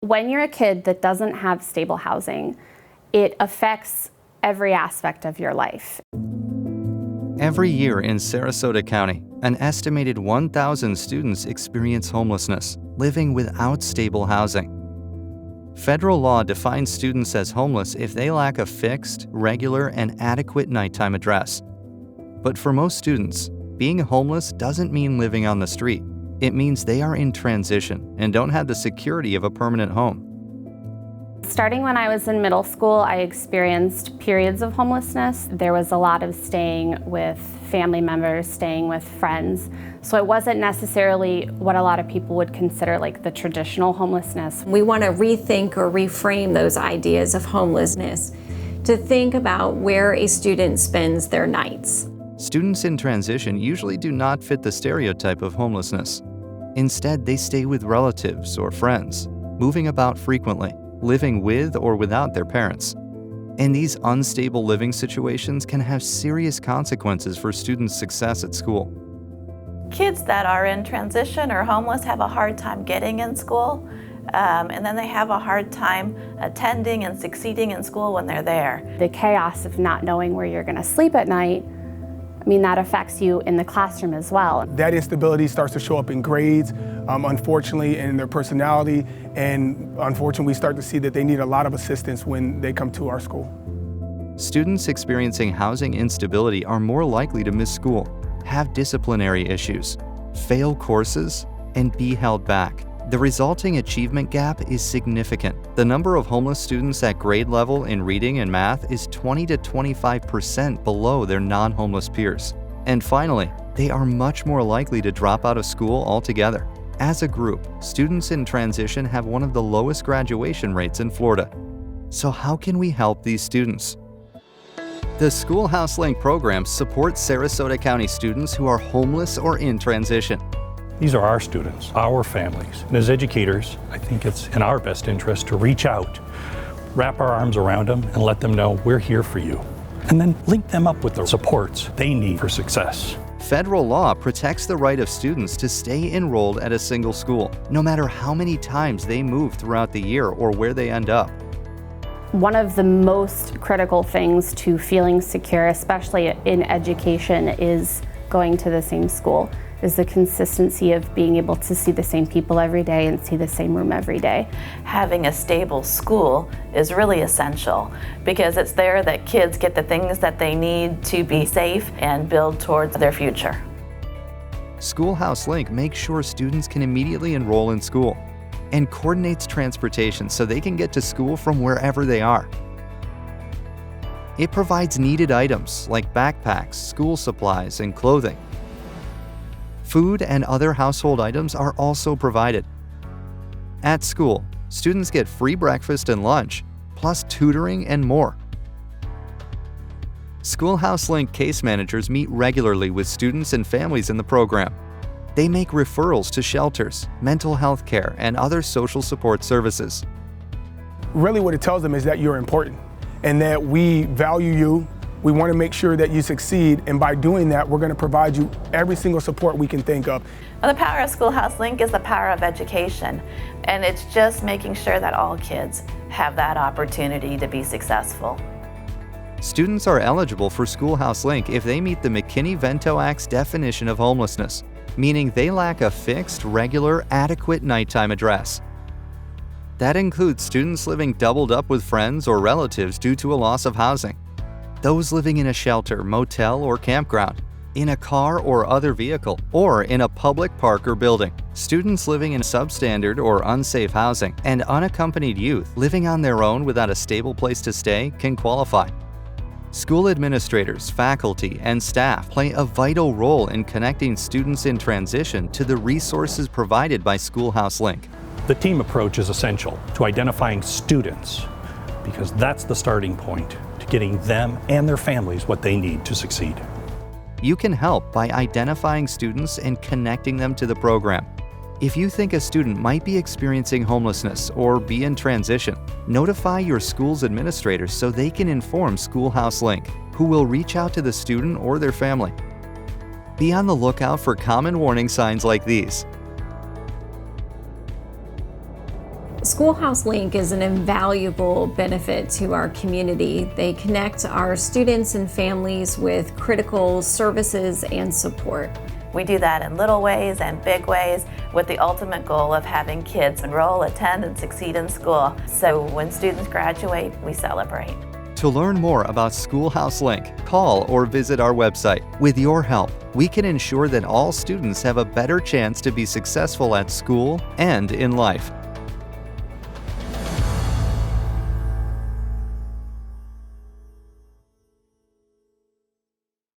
When you're a kid that doesn't have stable housing, it affects every aspect of your life. Every year in Sarasota County, an estimated 1,000 students experience homelessness, living without stable housing. Federal law defines students as homeless if they lack a fixed, regular, and adequate nighttime address. But for most students, being homeless doesn't mean living on the street. It means they are in transition and don't have the security of a permanent home. Starting when I was in middle school, I experienced periods of homelessness. There was a lot of staying with family members, staying with friends. So it wasn't necessarily what a lot of people would consider like the traditional homelessness. We want to rethink or reframe those ideas of homelessness to think about where a student spends their nights. Students in transition usually do not fit the stereotype of homelessness. Instead, they stay with relatives or friends, moving about frequently, living with or without their parents. And these unstable living situations can have serious consequences for students' success at school. Kids that are in transition or homeless have a hard time getting in school, and then they have a hard time attending and succeeding in school when they're there. The chaos of not knowing where you're going to sleep at night, that affects you in the classroom as well. That instability starts to show up in grades, unfortunately, in their personality, and unfortunately, we start to see that they need a lot of assistance when they come to our school. Students experiencing housing instability are more likely to miss school, have disciplinary issues, fail courses, and be held back. The resulting achievement gap is significant. The number of homeless students at grade level in reading and math is 20 to 25% below their non-homeless peers. And finally, they are much more likely to drop out of school altogether. As a group, students in transition have one of the lowest graduation rates in Florida. So how can we help these students? The Schoolhouse Link program supports Sarasota County students who are homeless or in transition. These are our students, our families. And as educators, I think it's in our best interest to reach out, wrap our arms around them, and let them know we're here for you. And then link them up with the supports they need for success. Federal law protects the right of students to stay enrolled at a single school, no matter how many times they move throughout the year or where they end up. One of the most critical things to feeling secure, especially in education, is going to the same school, is the consistency of being able to see the same people every day and see the same room every day. Having a stable school is really essential because it's there that kids get the things that they need to be safe and build towards their future. Schoolhouse Link makes sure students can immediately enroll in school and coordinates transportation so they can get to school from wherever they are. It provides needed items like backpacks, school supplies, and clothing. Food and other household items are also provided. At school, students get free breakfast and lunch, plus tutoring and more. Schoolhouse Link case managers meet regularly with students and families in the program. They make referrals to shelters, mental health care, and other social support services. Really what it tells them is that you're important and that we value you. We want to make sure that you succeed, and by doing that, we're going to provide you every single support we can think of. Well, the power of Schoolhouse Link is the power of education, and it's just making sure that all kids have that opportunity to be successful. Students are eligible for Schoolhouse Link if they meet the McKinney-Vento Act's definition of homelessness, meaning they lack a fixed, regular, adequate nighttime address. That includes students living doubled up with friends or relatives due to a loss of housing, those living in a shelter, motel, or campground, in a car or other vehicle, or in a public park or building, students living in substandard or unsafe housing, and unaccompanied youth living on their own without a stable place to stay can qualify. School administrators, faculty, and staff play a vital role in connecting students in transition to the resources provided by Schoolhouse Link. The team approach is essential to identifying students because that's the starting point to getting them and their families what they need to succeed. You can help by identifying students and connecting them to the program. If you think a student might be experiencing homelessness or be in transition, notify your school's administrators so they can inform Schoolhouse Link, who will reach out to the student or their family. Be on the lookout for common warning signs like these. Schoolhouse Link is an invaluable benefit to our community. They connect our students and families with critical services and support. We do that in little ways and big ways with the ultimate goal of having kids enroll, attend, and succeed in school. So when students graduate, we celebrate. To learn more about Schoolhouse Link, call or visit our website. With your help, we can ensure that all students have a better chance to be successful at school and in life.